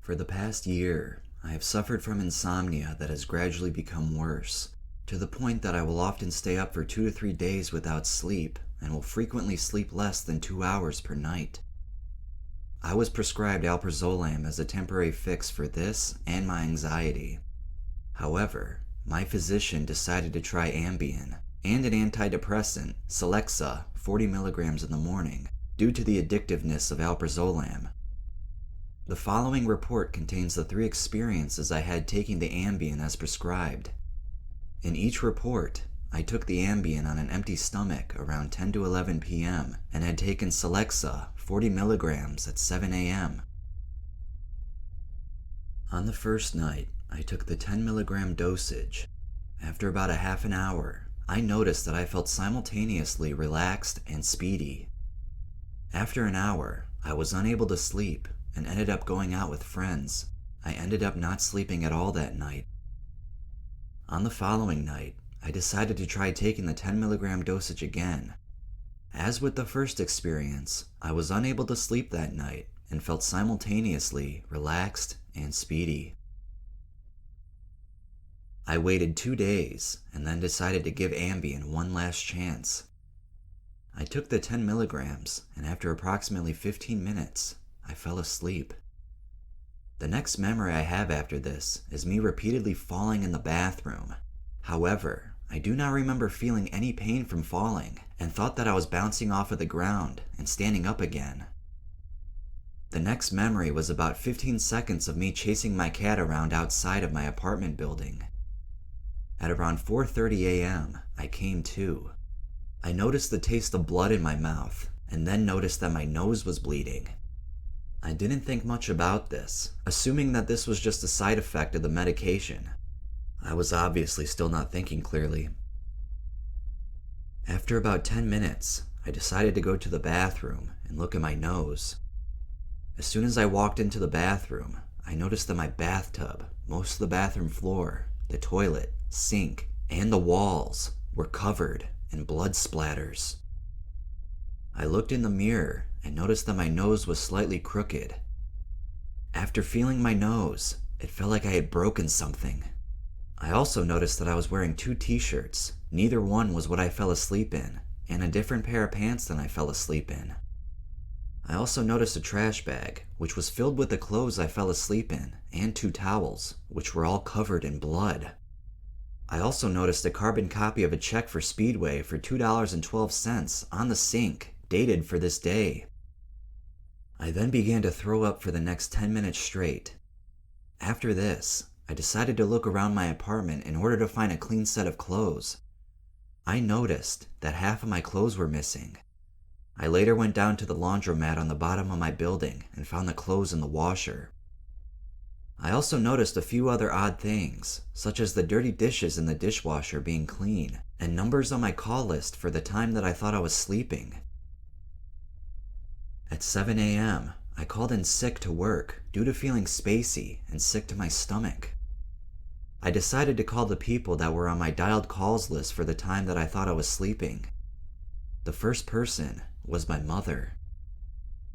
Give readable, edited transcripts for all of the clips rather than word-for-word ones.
For the past year, I have suffered from insomnia that has gradually become worse, to the point that I will often stay up for 2 to 3 days without sleep and will frequently sleep less than 2 hours per night. I was prescribed alprazolam as a temporary fix for this and my anxiety. However, my physician decided to try Ambien and an antidepressant, Celexa, 40 milligrams in the morning, due to the addictiveness of alprazolam. The following report contains the 3 experiences I had taking the Ambien as prescribed. In each report, I took the Ambien on an empty stomach around 10 to 11 p.m. and had taken Celexa, 40 milligrams at 7 a.m. On the first night, I took the 10 milligram dosage. After about a half an hour, I noticed that I felt simultaneously relaxed and speedy. After an hour, I was unable to sleep and ended up going out with friends. I ended up not sleeping at all that night. On the following night, I decided to try taking the 10 milligram dosage again. As with the first experience, I was unable to sleep that night and felt simultaneously relaxed and speedy. I waited 2 days and then decided to give Ambien one last chance. I took the 10 milligrams and after approximately 15 minutes, I fell asleep. The next memory I have after this is me repeatedly falling in the bathroom. However, I do not remember feeling any pain from falling and thought that I was bouncing off of the ground and standing up again. The next memory was about 15 seconds of me chasing my cat around outside of my apartment building. At around 4:30 a.m., I came to. I noticed the taste of blood in my mouth and then noticed that my nose was bleeding. I didn't think much about this, assuming that this was just a side effect of the medication. I was obviously still not thinking clearly. After about 10 minutes, I decided to go to the bathroom and look at my nose. As soon as I walked into the bathroom, I noticed that my bathtub, most of the bathroom floor, the toilet, sink, and the walls were covered in blood splatters. I looked in the mirror and noticed that my nose was slightly crooked. After feeling my nose, it felt like I had broken something. I also noticed that I was wearing 2 t-shirts. Neither one was what I fell asleep in, and a different pair of pants than I fell asleep in. I also noticed a trash bag, which was filled with the clothes I fell asleep in, and 2 towels, which were all covered in blood. I also noticed a carbon copy of a check for Speedway for $2.12 on the sink, dated for this day. I then began to throw up for the next 10 minutes straight. After this, I decided to look around my apartment in order to find a clean set of clothes. I noticed that half of my clothes were missing. I later went down to the laundromat on the bottom of my building and found the clothes in the washer. I also noticed a few other odd things, such as the dirty dishes in the dishwasher being clean, and numbers on my call list for the time that I thought I was sleeping. At 7 a.m., I called in sick to work due to feeling spacey and sick to my stomach. I decided to call the people that were on my dialed calls list for the time that I thought I was sleeping. The first person was my mother.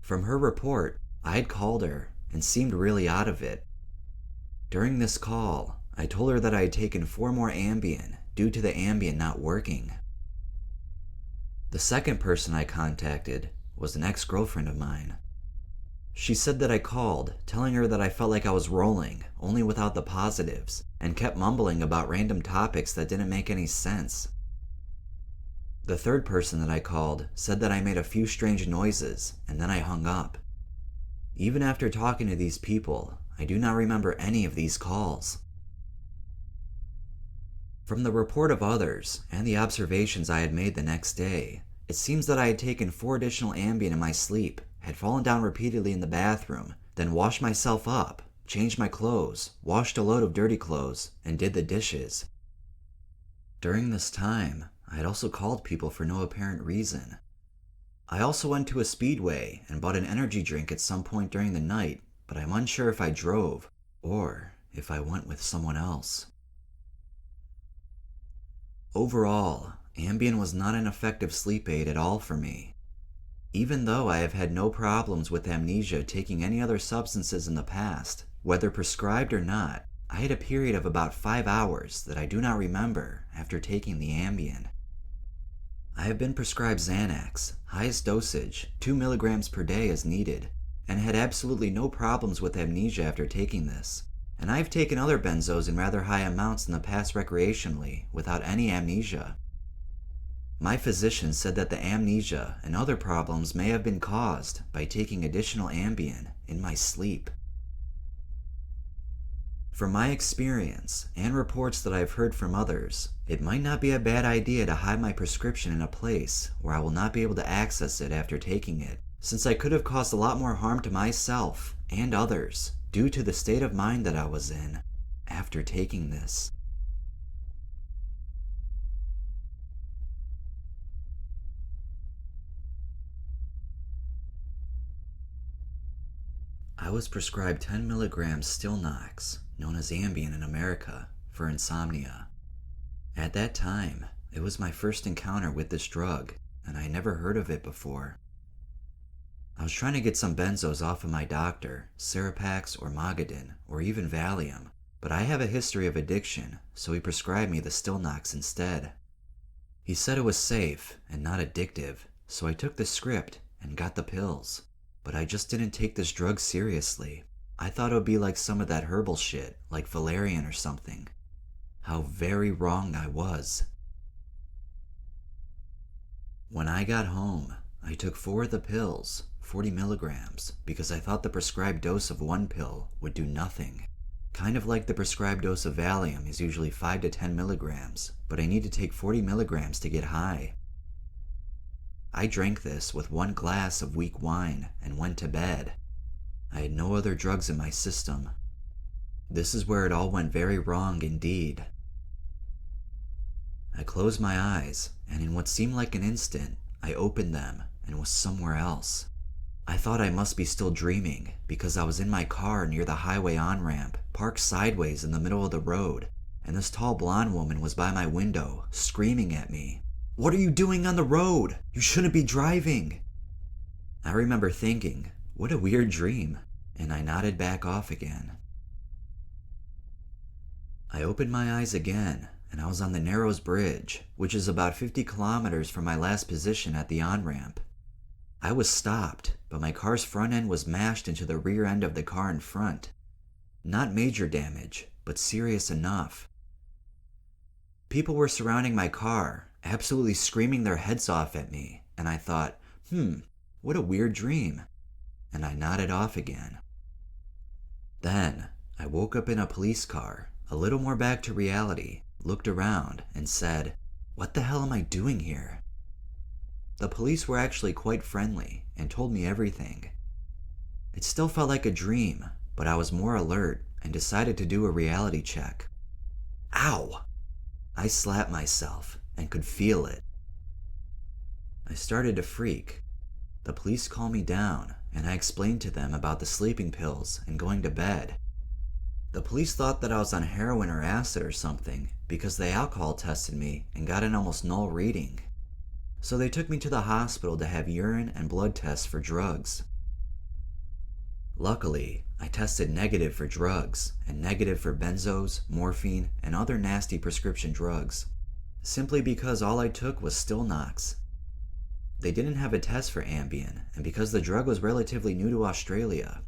From her report, I had called her and seemed really out of it. During this call, I told her that I had taken 4 more Ambien due to the Ambien not working. The second person I contacted was an ex-girlfriend of mine. She said that I called, telling her that I felt like I was rolling, only without the positives, and kept mumbling about random topics that didn't make any sense. The third person that I called said that I made a few strange noises, and then I hung up. Even after talking to these people, I do not remember any of these calls. From the report of others, and the observations I had made the next day, it seems that I had taken 4 additional Ambien in my sleep, had fallen down repeatedly in the bathroom, then washed myself up, changed my clothes, washed a load of dirty clothes, and did the dishes. During this time, I had also called people for no apparent reason. I also went to a Speedway and bought an energy drink at some point during the night, but I'm unsure if I drove or if I went with someone else. Overall, Ambien was not an effective sleep aid at all for me. Even though I have had no problems with amnesia taking any other substances in the past, Whether prescribed or not, I had a period of about 5 hours that I do not remember after taking the Ambien. I have been prescribed Xanax, highest dosage, 2 milligrams per day as needed, and had absolutely no problems with amnesia after taking this. And I've taken other benzos in rather high amounts in the past recreationally without any amnesia. My physician said that the amnesia and other problems may have been caused by taking additional Ambien in my sleep. From my experience and reports that I've heard from others, it might not be a bad idea to hide my prescription in a place where I will not be able to access it after taking it, since I could have caused a lot more harm to myself and others due to the state of mind that I was in after taking this. I was prescribed 10 milligrams Stilnox, known as Ambien in America, for insomnia. At that time, it was my first encounter with this drug, and I had never heard of it before. I was trying to get some benzos off of my doctor, Seropax or Mogadin, or even Valium, but I have a history of addiction, so he prescribed me the Stilnox instead. He said it was safe and not addictive, so I took the script and got the pills. But I just didn't take this drug seriously. I thought it would be like some of that herbal shit, like valerian or something. How very wrong I was. When I got home, I took 4 of the pills, 40 milligrams, because I thought the prescribed dose of 1 pill would do nothing. Kind of like the prescribed dose of Valium is usually 5 to 10 milligrams, but I need to take 40 milligrams to get high. I drank this with 1 glass of weak wine and went to bed. I had no other drugs in my system. This is where it all went very wrong indeed. I closed my eyes, and in what seemed like an instant, I opened them and was somewhere else. I thought I must be still dreaming because I was in my car near the highway on-ramp, parked sideways in the middle of the road, and this tall blonde woman was by my window, screaming at me. "What are you doing on the road? You shouldn't be driving." I remember thinking, what a weird dream, and I nodded back off again. I opened my eyes again, and I was on the Narrows Bridge, which is about 50 kilometers from my last position at the on-ramp. I was stopped, but my car's front end was mashed into the rear end of the car in front. Not major damage, but serious enough. People were surrounding my car, absolutely screaming their heads off at me, and I thought, what a weird dream, and I nodded off again. Then, I woke up in a police car, a little more back to reality, looked around, and said, what the hell am I doing here? The police were actually quite friendly, and told me everything. It still felt like a dream, but I was more alert, and decided to do a reality check. Ow! I slapped myself, and could feel it. I started to freak. The police calmed me down, and I explained to them about the sleeping pills and going to bed. The police thought that I was on heroin or acid or something because they alcohol tested me and got an almost null reading. So they took me to the hospital to have urine and blood tests for drugs. Luckily, I tested negative for drugs and negative for benzos, morphine, and other nasty prescription drugs, simply because all I took was Stilnox. They didn't have a test for Ambien, and because the drug was relatively new to Australia,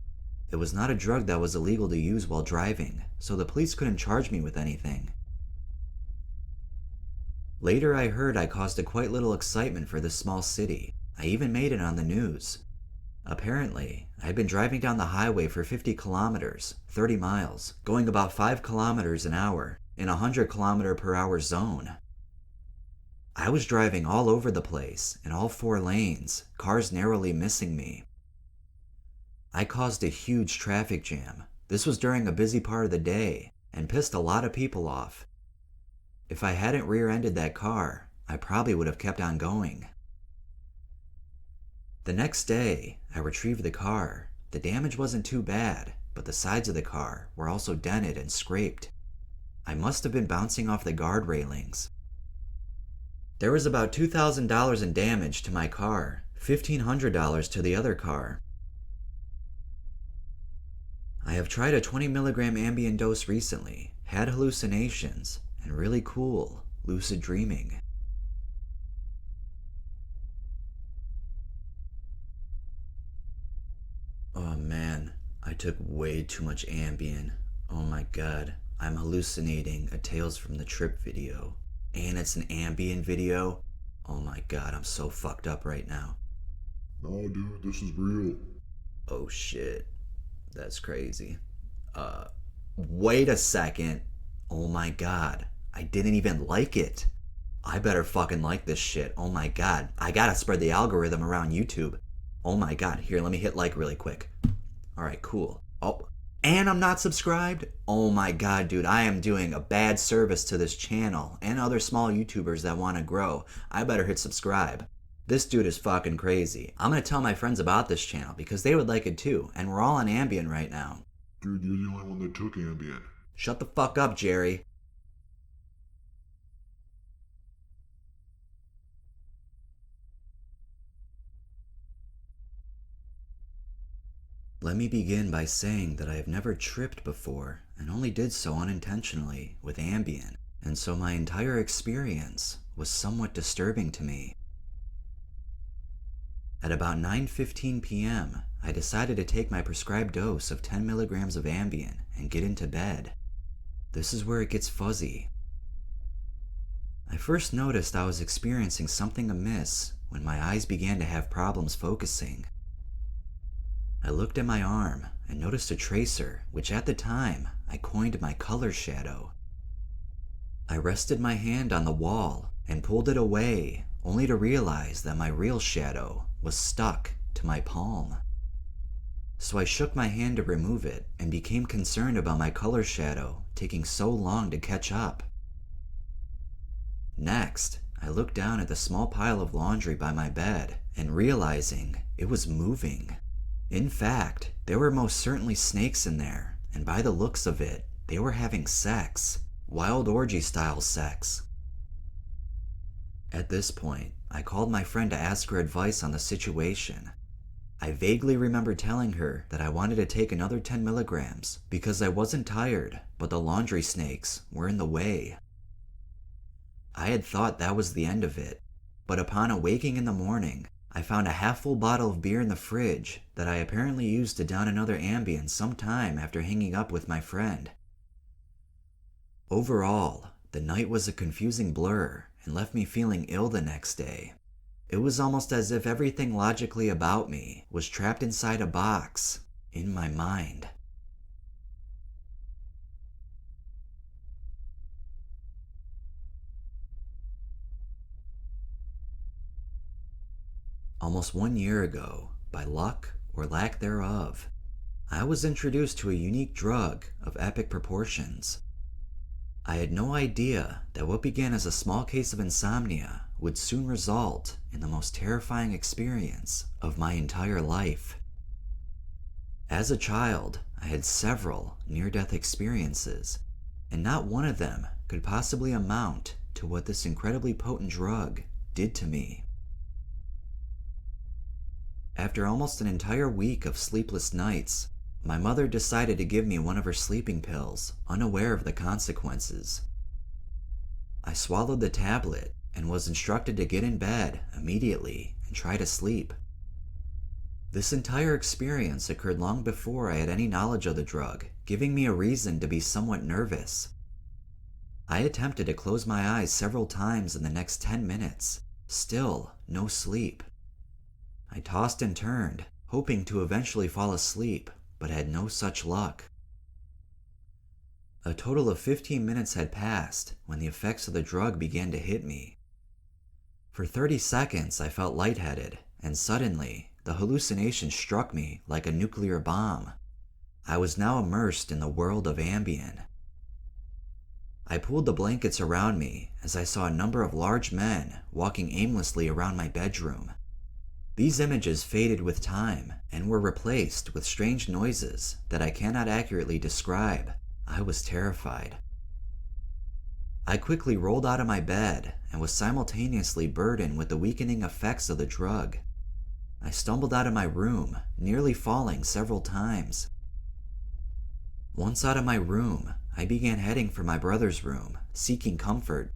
it was not a drug that was illegal to use while driving, so the police couldn't charge me with anything. Later I heard I caused a quite little excitement for this small city. I even made it on the news. Apparently, I had been driving down the highway for 50 kilometers, 30 miles, going about 5 kilometers an hour, in a 100 kilometer per hour zone. I was driving all over the place, in all 4 lanes, cars narrowly missing me. I caused a huge traffic jam. This was during a busy part of the day, and pissed a lot of people off. If I hadn't rear-ended that car, I probably would have kept on going. The next day, I retrieved the car. The damage wasn't too bad, but the sides of the car were also dented and scraped. I must have been bouncing off the guard railings. There was about $2,000 in damage to my car, $1,500 to the other car. I have tried a 20 milligram Ambien dose recently, had hallucinations, and really cool lucid dreaming. Oh man, I took way too much Ambien. Oh my god, I'm hallucinating a Tales from the Trip video. And it's an Ambien video? Oh my god, I'm so fucked up right now. No, dude, this is real. Oh shit, that's crazy. Wait a second. Oh my god, I didn't even like it. I better fucking like this shit. Oh my god, I gotta spread the algorithm around YouTube. Oh my god, here, let me hit like really quick. Alright, cool. Oh, and I'm not subscribed? Oh my god, dude, I am doing a bad service to this channel and other small YouTubers that want to grow. I better hit subscribe. This dude is fucking crazy. I'm gonna tell my friends about this channel because they would like it too, and we're all on Ambien right now. Dude, you're the only one that took Ambien. Shut the fuck up, Jerry. Let me begin by saying that I have never tripped before and only did so unintentionally with Ambien, and so my entire experience was somewhat disturbing to me. At about 9:15 p.m., I decided to take my prescribed dose of 10 milligrams of Ambien and get into bed. This is where it gets fuzzy. I first noticed I was experiencing something amiss when my eyes began to have problems focusing. I looked at my arm and noticed a tracer, which at the time I coined my color shadow. I rested my hand on the wall and pulled it away, only to realize that my real shadow was stuck to my palm. So I shook my hand to remove it and became concerned about my color shadow taking so long to catch up. Next, I looked down at the small pile of laundry by my bed and realizing it was moving. In fact, there were most certainly snakes in there, and by the looks of it, they were having sex. Wild orgy-style sex. At this point, I called my friend to ask her advice on the situation. I vaguely remember telling her that I wanted to take another 10 milligrams because I wasn't tired, but the laundry snakes were in the way. I had thought that was the end of it, but upon awaking in the morning, I found a half-full bottle of beer in the fridge that I apparently used to down another Ambien sometime after hanging up with my friend. Overall, the night was a confusing blur and left me feeling ill the next day. It was almost as if everything logically about me was trapped inside a box in my mind. Almost 1 year ago, by luck or lack thereof, I was introduced to a unique drug of epic proportions. I had no idea that what began as a small case of insomnia would soon result in the most terrifying experience of my entire life. As a child, I had several near-death experiences, and not one of them could possibly amount to what this incredibly potent drug did to me. After almost an entire week of sleepless nights, my mother decided to give me one of her sleeping pills, unaware of the consequences. I swallowed the tablet and was instructed to get in bed immediately and try to sleep. This entire experience occurred long before I had any knowledge of the drug, giving me a reason to be somewhat nervous. I attempted to close my eyes several times in the next 10 minutes, still no sleep. I tossed and turned, hoping to eventually fall asleep, but had no such luck. A total of 15 minutes had passed when the effects of the drug began to hit me. For 30 seconds I felt lightheaded, and suddenly the hallucination struck me like a nuclear bomb. I was now immersed in the world of Ambien. I pulled the blankets around me as I saw a number of large men walking aimlessly around my bedroom. These images faded with time and were replaced with strange noises that I cannot accurately describe. I was terrified. I quickly rolled out of my bed and was simultaneously burdened with the weakening effects of the drug. I stumbled out of my room, nearly falling several times. Once out of my room, I began heading for my brother's room, seeking comfort.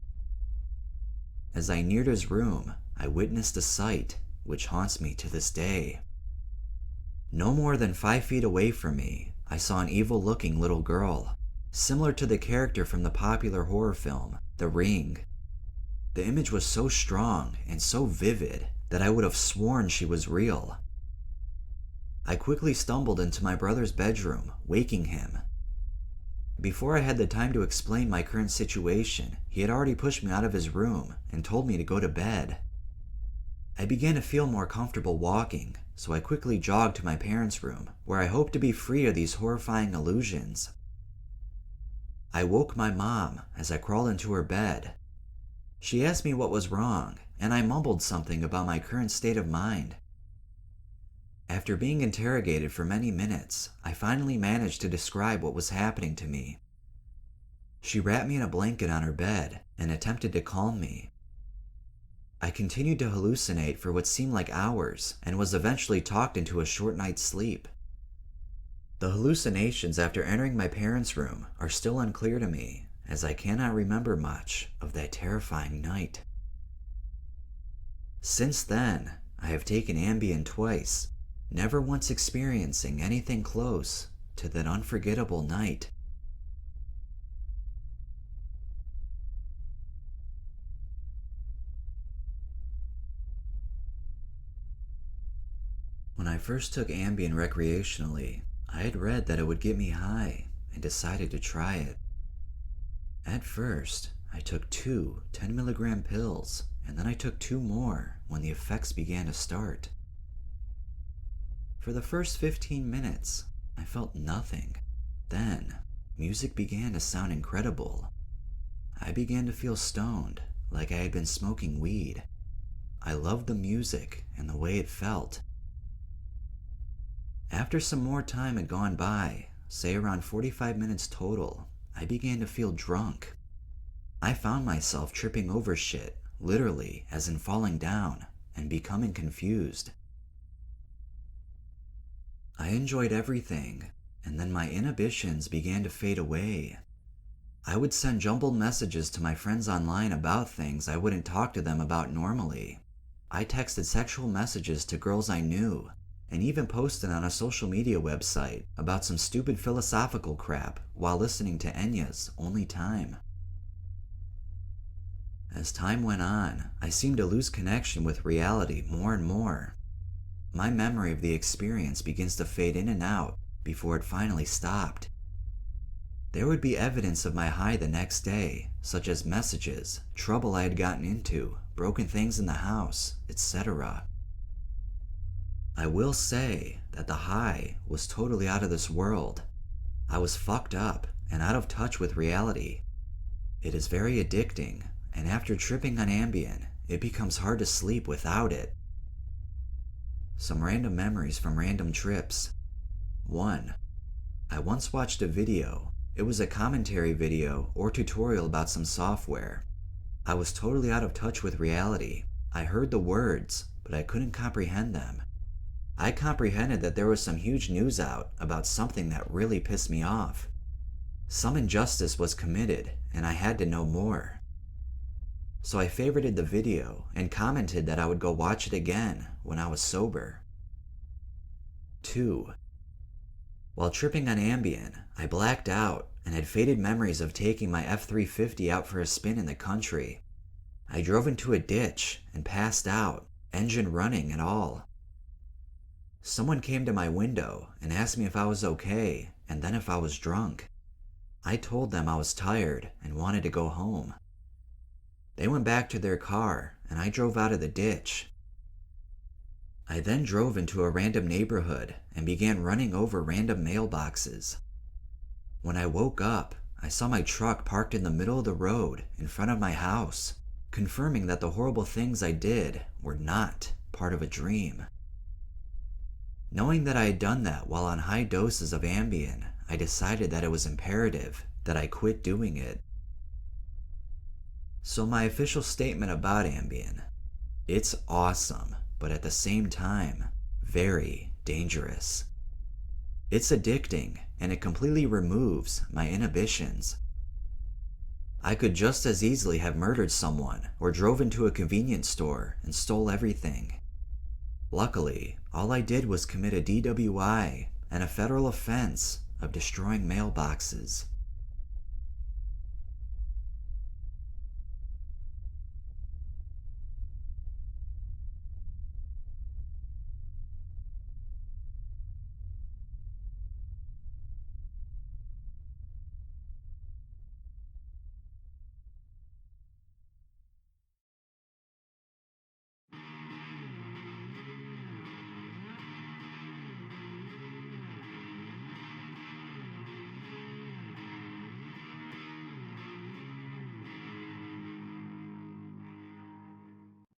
As I neared his room, I witnessed a sight which haunts me to this day. No more than 5 feet away from me, I saw an evil-looking little girl, similar to the character from the popular horror film, The Ring. The image was so strong and so vivid that I would have sworn she was real. I quickly stumbled into my brother's bedroom, waking him. Before I had the time to explain my current situation, he had already pushed me out of his room and told me to go to bed. I began to feel more comfortable walking, so I quickly jogged to my parents' room, where I hoped to be free of these horrifying illusions. I woke my mom as I crawled into her bed. She asked me what was wrong, and I mumbled something about my current state of mind. After being interrogated for many minutes, I finally managed to describe what was happening to me. She wrapped me in a blanket on her bed and attempted to calm me. I continued to hallucinate for what seemed like hours and was eventually talked into a short night's sleep. The hallucinations after entering my parents' room are still unclear to me, as I cannot remember much of that terrifying night. Since then, I have taken Ambien twice, never once experiencing anything close to that unforgettable night. When I first took Ambien recreationally, I had read that it would get me high and decided to try it. At first, I took 2 10-milligram pills, and then I took 2 more when the effects began to start. For the first 15 minutes, I felt nothing. Then, music began to sound incredible. I began to feel stoned, like I had been smoking weed. I loved the music and the way it felt. After some more time had gone by, say around 45 minutes total, I began to feel drunk. I found myself tripping over shit, literally, as in falling down, and becoming confused. I enjoyed everything, and then my inhibitions began to fade away. I would send jumbled messages to my friends online about things I wouldn't talk to them about normally. I texted sexual messages to girls I knew, and even posted on a social media website about some stupid philosophical crap while listening to Enya's Only Time. As time went on, I seemed to lose connection with reality more and more. My memory of the experience begins to fade in and out before it finally stopped. There would be evidence of my high the next day, such as messages, trouble I had gotten into, broken things in the house, etc. I will say that the high was totally out of this world. I was fucked up and out of touch with reality. It is very addicting, and after tripping on Ambien, it becomes hard to sleep without it. Some random memories from random trips. 1. I once watched a video. It was a commentary video or tutorial about some software. I was totally out of touch with reality. I heard the words, but I couldn't comprehend them. I comprehended that there was some huge news out about something that really pissed me off. Some injustice was committed, and I had to know more. So I favorited the video and commented that I would go watch it again when I was sober. 2. While tripping on Ambien, I blacked out and had faded memories of taking my F-350 out for a spin in the country. I drove into a ditch and passed out, engine running and all. Someone came to my window and asked me if I was okay and then if I was drunk. I told them I was tired and wanted to go home. They went back to their car and I drove out of the ditch. I then drove into a random neighborhood and began running over random mailboxes. When I woke up, I saw my truck parked in the middle of the road in front of my house, confirming that the horrible things I did were not part of a dream. Knowing that I had done that while on high doses of Ambien, I decided that it was imperative that I quit doing it. So my official statement about Ambien: it's awesome, but at the same time, very dangerous. It's addicting, and it completely removes my inhibitions. I could just as easily have murdered someone or drove into a convenience store and stole everything. Luckily, all I did was commit a DWI and a federal offense of destroying mailboxes.